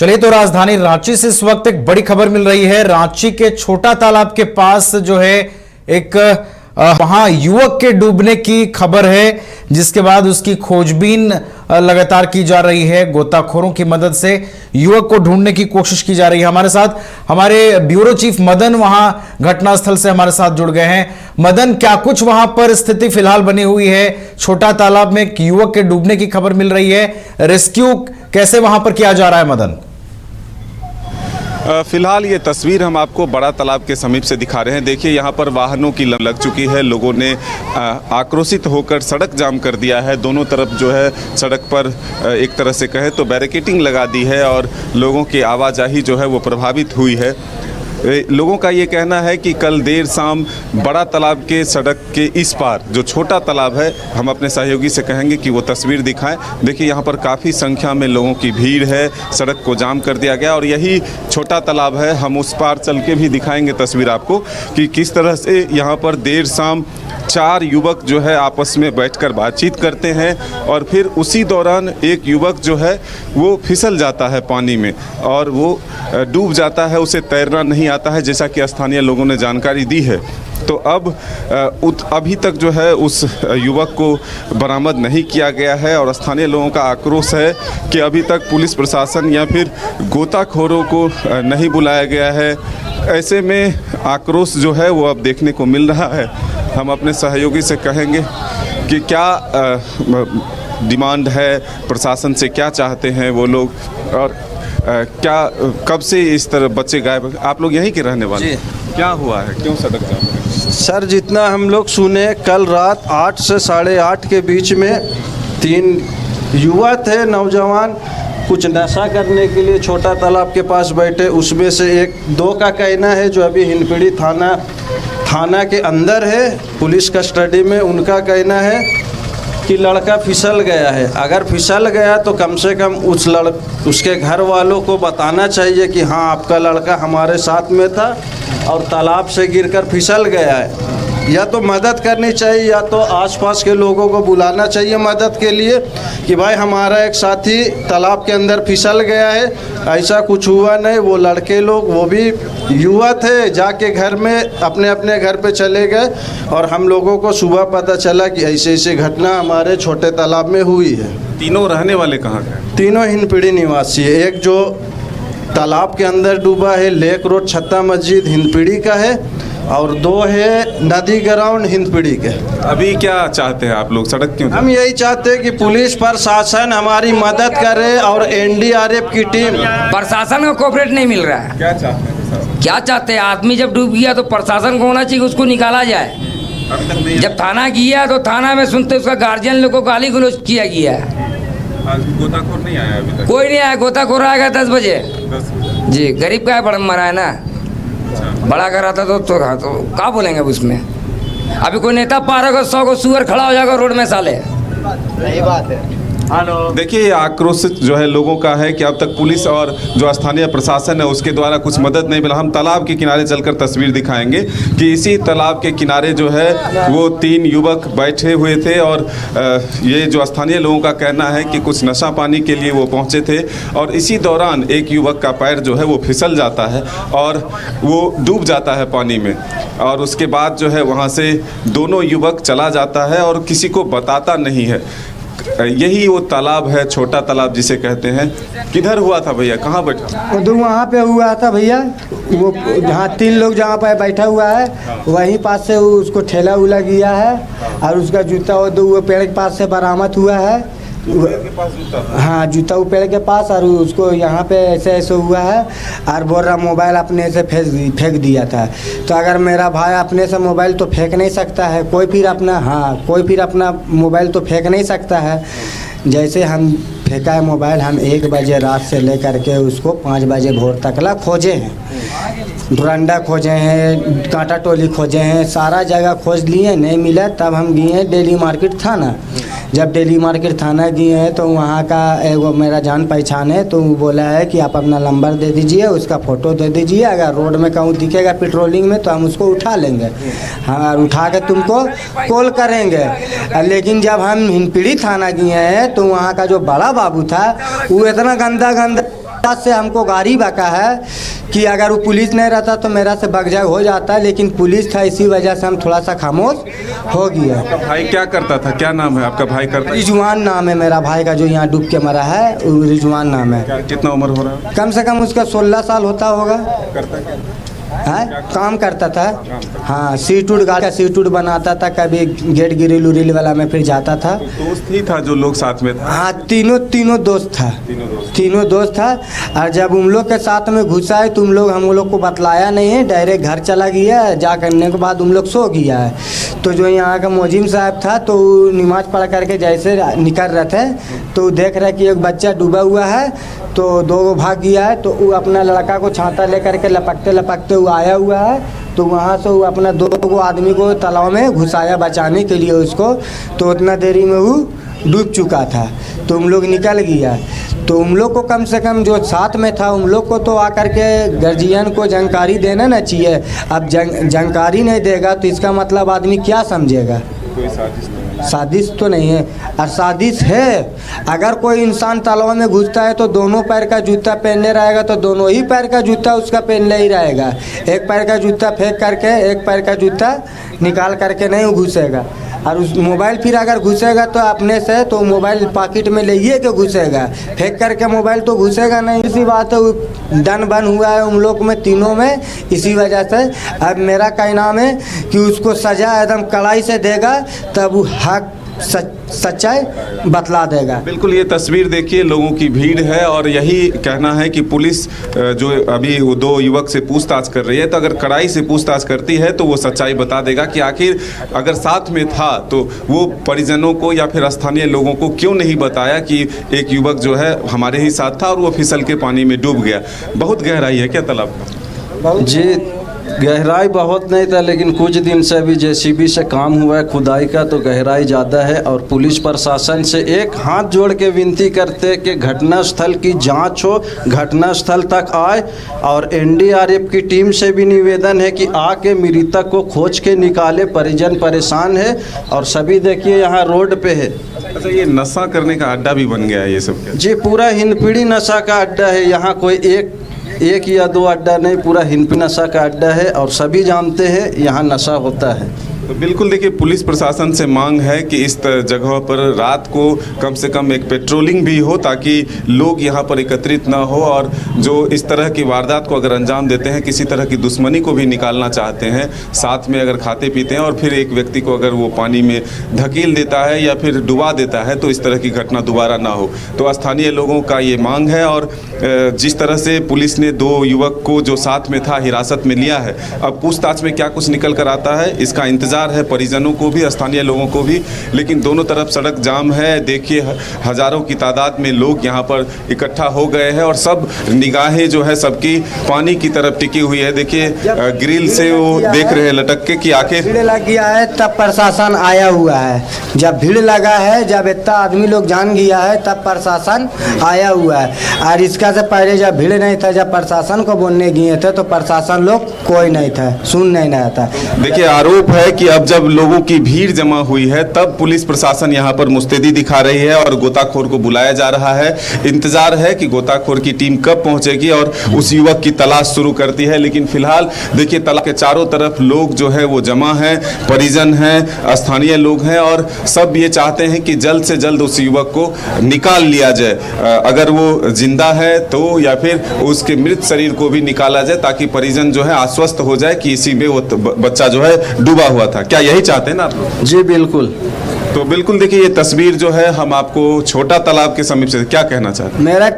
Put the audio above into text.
चलिए तो राजधानी रांची से इस वक्त एक बड़ी खबर मिल रही है। रांची के छोटा तालाब के पास जो है एक वहां युवक के डूबने की खबर है, जिसके बाद उसकी खोजबीन लगातार की जा रही है। गोताखोरों की मदद से युवक को ढूंढने की कोशिश की जा रही है। हमारे साथ हमारे ब्यूरो चीफ मदन वहां घटनास्थल से हमारे साथ जुड़ गए हैं। मदन, क्या कुछ वहां पर स्थिति फिलहाल बनी हुई है? छोटा तालाब में एक युवक के डूबने की खबर मिल रही है, रेस्क्यू कैसे वहां पर किया जा रहा है मदन? फिलहाल ये तस्वीर हम आपको बड़ा तालाब के समीप से दिखा रहे हैं। देखिए यहाँ पर वाहनों की लग चुकी है, लोगों ने आक्रोशित होकर सड़क जाम कर दिया है। दोनों तरफ जो है सड़क पर एक तरह से कहे तो बैरिकेडिंग लगा दी है और लोगों की आवाजाही जो है वो प्रभावित हुई है। लोगों का ये कहना है कि कल देर शाम बड़ा तालाब के सड़क के इस पार जो छोटा तालाब है, हम अपने सहयोगी से कहेंगे कि वो तस्वीर दिखाएं। देखिए यहाँ पर काफ़ी संख्या में लोगों की भीड़ है, सड़क को जाम कर दिया गया और यही छोटा तालाब है। हम उस पार चल के भी दिखाएंगे तस्वीर आपको कि किस तरह से यहाँ पर देर शाम 4 युवक जो है आपस में बैठकर बातचीत करते हैं और फिर उसी दौरान एक युवक जो है वो फिसल जाता है पानी में और वो डूब जाता है, उसे तैरना नहीं आता है, जैसा कि स्थानीय लोगों ने जानकारी दी है। तो अब अभी तक जो है उस युवक को बरामद नहीं किया गया है और स्थानीय लोगों का आक्रोश है कि अभी तक पुलिस प्रशासन या फिर गोताखोरों को नहीं बुलाया गया है। ऐसे में आक्रोश जो है वो अब देखने को मिल रहा है। हम अपने सहयोगी से कहेंगे कि क्या डिमांड है, प्रशासन से क्या चाहते हैं वो लोग और क्या कब से इस तरह बच्चे गायब? आप लोग यहीं के रहने वाले? क्या हुआ है, क्यों सड़क जाम है? सर, जितना हम लोग सुने, कल रात 8 से 8:30 के बीच में 3 युवा थे, नौजवान, कुछ नशा करने के लिए छोटा तालाब के पास बैठे। उसमें से 2 का कहना है जो अभी हिंदपीढ़ी थाना के अंदर है, पुलिस कस्टडी में। उनका कहना है कि लड़का फिसल गया है। अगर फिसल गया तो कम से कम उसके घर वालों को बताना चाहिए कि हाँ, आपका लड़का हमारे साथ में था और तालाब से गिरकर फिसल गया है। या तो मदद करनी चाहिए या तो आसपास के लोगों को बुलाना चाहिए मदद के लिए कि भाई हमारा एक साथी तालाब के अंदर फिसल गया है। ऐसा कुछ हुआ नहीं। वो लड़के लोग, वो भी युवा थे, जाके घर में अपने घर पे चले गए और हम लोगों को सुबह पता चला कि ऐसी घटना हमारे छोटे तालाब में हुई है। तीनों रहने वाले कहाँ के? तीनों हिंदपीढ़ी निवासी है। एक जो तालाब के अंदर डूबा है लेक रोड छत्ता मस्जिद हिंदपीढ़ी का है और 2 है नदी ग्राउंड हिंदपीढ़ी के। अभी क्या चाहते हैं आप लोग? सड़क क्यों? हम यही चाहते हैं कि पुलिस प्रशासन हमारी मदद करे और NDRF की टीम। प्रशासन को कोऑपरेट नहीं मिल रहा है। क्या चाहते हैं? क्या चाहते हैं? आदमी जब डूब गया तो प्रशासन को होना चाहिए, उसको निकाला जाए। जब थाना किया तो थाना में सुनते उसका गार्जियन लोग को गाली गलौज किया गया है। गोताखोर नहीं आया अभी तक? कोई नहीं आया। गोताखोर आएगा 10 बजे। जी, गरीब का बड़ा मरा है ना, बड़ा कर रहा था तो क्या बोलेंगे उसमें? अभी कोई नेता पार होगा 100 को सुअर खड़ा हो जाएगा रोड में साले। सही बात है। देखिए आक्रोश जो है लोगों का है कि अब तक पुलिस और जो स्थानीय प्रशासन है उसके द्वारा कुछ मदद नहीं मिला। हम तालाब के किनारे चलकर तस्वीर दिखाएंगे कि इसी तालाब के किनारे जो है वो 3 युवक बैठे हुए थे और ये जो स्थानीय लोगों का कहना है कि कुछ नशा पानी के लिए वो पहुंचे थे और इसी दौरान एक युवक का पैर जो है वो फिसल जाता है और वो डूब जाता है पानी में और उसके बाद जो है वहाँ से दोनों युवक चला जाता है और किसी को बताता नहीं है। यही वो तालाब है, छोटा तालाब जिसे कहते हैं। किधर हुआ था भैया, कहाँ बैठा? उधर वहाँ पे हुआ था भैया, वो जहाँ 3 लोग जहाँ पे बैठा हुआ है वहीं पास से उसको ठेला उला गया है और उसका जूता वो पेड़ के पास से बरामद हुआ है। हाँ, जूता वो पेड़ के पास और उसको यहाँ पे ऐसे हुआ है और बोल रहा मोबाइल अपने से फेंक दिया था। तो अगर मेरा भाई अपने से मोबाइल तो फेंक नहीं सकता है, कोई फिर अपना मोबाइल तो फेंक नहीं सकता है। जैसे हम फेंका है मोबाइल, हम 1 बजे रात से लेकर के उसको 5 बजे भोर तक खोजे हैं। डोरंडा खोजे हैं, कांटा टोली खोजे हैं, सारा जगह खोज लिए, नहीं मिला। तब हम गए हैं डेली मार्केट थाना। जब डेली मार्केट थाना गए हैं तो वहाँ का एगो मेरा जान पहचान है, तो वो बोला है कि आप अपना नंबर दे दीजिए, उसका फ़ोटो दे दीजिए, अगर रोड में कहूँ दिखेगा पेट्रोलिंग में तो हम उसको उठा लेंगे। हाँ, उठा के तुमको कॉल करेंगे। लेकिन जब हम हिंदपीढ़ी थाना गए हैं तो वहाँ का जो बड़ा बाबू था वो इतना गंदा से हमको गाड़ी बका है कि अगर वो पुलिस नहीं रहता तो मेरा से बगजग हो जाता, लेकिन पुलिस था इसी वजह से हम थोड़ा सा खामोश हो गया। भाई क्या करता था, क्या नाम है आपका भाई करता? रिजवान नाम है मेरा भाई का, जो यहाँ डूब के मरा है, वो रिजवान नाम है। कितना उम्र हो रहा है? कम से कम उसका 16 साल होता होगा। है काम करता था। हाँ, सीट उट गाड़ी का सीट उट बनाता था, कभी गेट ग्रिल उरिल वाला में फिर जाता था। दोस्त ही था जो लोग साथ में था? हाँ, तीनों दोस्त था। तीनों दोस्त था। और जब उन लोग के साथ में घुसा है तो हम लोग को बतलाया नहीं है, डायरेक्ट घर चला गया। जा करने के बाद हम लोग सो गया है। तो जो यहाँ का मोजिम साहब था तो नमाज पढ़ करके जैसे निकल रहे थे तो देख रहे कि एक बच्चा डूबा हुआ है, तो 2 भाग गया है। तो वो अपना लड़का को छाता लेकर के लपकते लपकते वो आया हुआ है। तो वहाँ से वो अपना 2 आदमी को तालाब में घुसाया बचाने के लिए उसको। तो उतना देरी में वो डूब चुका था। तो हम लोग निकल गया। तो हम लोग को कम से कम जो साथ में था उन लोग को तो आकर के गार्जियन को जानकारी देना ना चाहिए। अब जानकारी नहीं देगा तो इसका मतलब आदमी क्या समझेगा? कोई साजिश तो नहीं है। और साजिश है, अगर कोई इंसान तालाब में घुसता है तो दोनों पैर का जूता पहनने रहेगा तो दोनों ही पैर का जूता उसका पहनने ही रहेगा। एक पैर का जूता फेंक करके एक पैर का जूता निकाल करके नहीं घुसेगा। और उस मोबाइल फिर अगर घुसेगा तो अपने से तो मोबाइल पॉकेट में ले के घुसेगा, फेंक करके मोबाइल तो घुसेगा नहीं। इसी बात है डन बन हुआ है उन लोग में तीनों में, इसी वजह से। अब मेरा कहना है कि उसको सजा एकदम कड़ाई से देगा तब वो हक सच्चाई बतला देगा। बिल्कुल, ये तस्वीर देखिए, लोगों की भीड़ है और यही कहना है कि पुलिस जो अभी वो 2 युवक से पूछताछ कर रही है, तो अगर कड़ाई से पूछताछ करती है तो वो सच्चाई बता देगा कि आखिर अगर साथ में था तो वो परिजनों को या फिर स्थानीय लोगों को क्यों नहीं बताया कि एक युवक जो है हमारे ही साथ था और वो फिसल के पानी में डूब गया। बहुत गहराई है क्या तालाब का? जी, गहराई बहुत नहीं था, लेकिन कुछ दिन से अभी जेसीबी से काम हुआ है खुदाई का, तो गहराई ज़्यादा है। और पुलिस प्रशासन से एक हाथ जोड़ के विनती करते कि घटनास्थल की जांच हो, घटनास्थल तक आए। और एनडीआरएफ की टीम से भी निवेदन है कि आके मृतक को खोज के निकाले, परिजन परेशान है। और सभी देखिए यहाँ रोड पे है। अच्छा, ये नशा करने का अड्डा भी बन गया है ये सब? जी, पूरा हिंदपीढ़ी नशा का अड्डा है। यहाँ कोई एक या 2 अड्डा नहीं, पूरा हिंदपीढ़ी नशा का अड्डा है और सभी जानते हैं यहाँ नशा होता है। तो बिल्कुल देखिए, पुलिस प्रशासन से मांग है कि इस जगह पर रात को कम से कम एक पेट्रोलिंग भी हो ताकि लोग यहाँ पर एकत्रित ना हो और जो इस तरह की वारदात को अगर अंजाम देते हैं, किसी तरह की दुश्मनी को भी निकालना चाहते हैं, साथ में अगर खाते पीते हैं और फिर एक व्यक्ति को अगर वो पानी में धकेल देता है या फिर डुबा देता है तो इस तरह की घटना दोबारा ना हो। तो स्थानीय लोगों का ये मांग है। और जिस तरह से पुलिस ने 2 युवक को जो साथ में था हिरासत में लिया है, अब पूछताछ में क्या कुछ निकल कर आता है इसका इंतजार है परिजनों को भी, स्थानीय लोगों को भी। लेकिन दोनों तरफ सड़क जाम है। देखिए, हजारों की तादाद में लोग यहाँ पर इकट्ठा हो गए हैं और सब निगाहें जो है सबकी पानी की तरफ टिकी हुई है। देखिए, ग्रिल से वो देख रहे हैं लटक के कि आखिर भीड़ लग गया है तब प्रशासन आया हुआ है। जब भीड़ लगा है, जब इतना आदमी लोग जान गया है तब प्रशासन आया हुआ है। और इसका से पहले जब भीड़ नहीं था, जब प्रशासन को बोलने गए थे तो प्रशासन लोग कोई नहीं था, सुन नहीं रहा था। देखिए, आरोप है कि अब जब लोगों की भीड़ जमा हुई है तब पुलिस प्रशासन यहाँ पर मुस्तैदी दिखा रही है और गोताखोर को बुलाया जा रहा है। इंतजार है कि गोताखोर की टीम कब पहुंचेगी और उस युवक की तलाश शुरू करती है। लेकिन फिलहाल देखिए, तालाब के चारों तरफ लोग जो है वो जमा हैं, परिजन हैं, स्थानीय लोग हैं और सब ये चाहते हैं कि जल्द से जल्द उस युवक को निकाल लिया जाए। अगर वो जिंदा है तो या फिर उसके मृत शरीर को भी निकाला जाए ताकि परिजन जो है आश्वस्त हो जाए कि इसी में वो बच्चा जो है डूबा हुआ था। क्या यही चाहते हैं ना आप लोग? जी बिल्कुल। तो बिल्कुल देखिए, ये तस्वीर जो है हम आपको छोटा तालाब के समीप से क्या कहना चाहते हैं? मेरा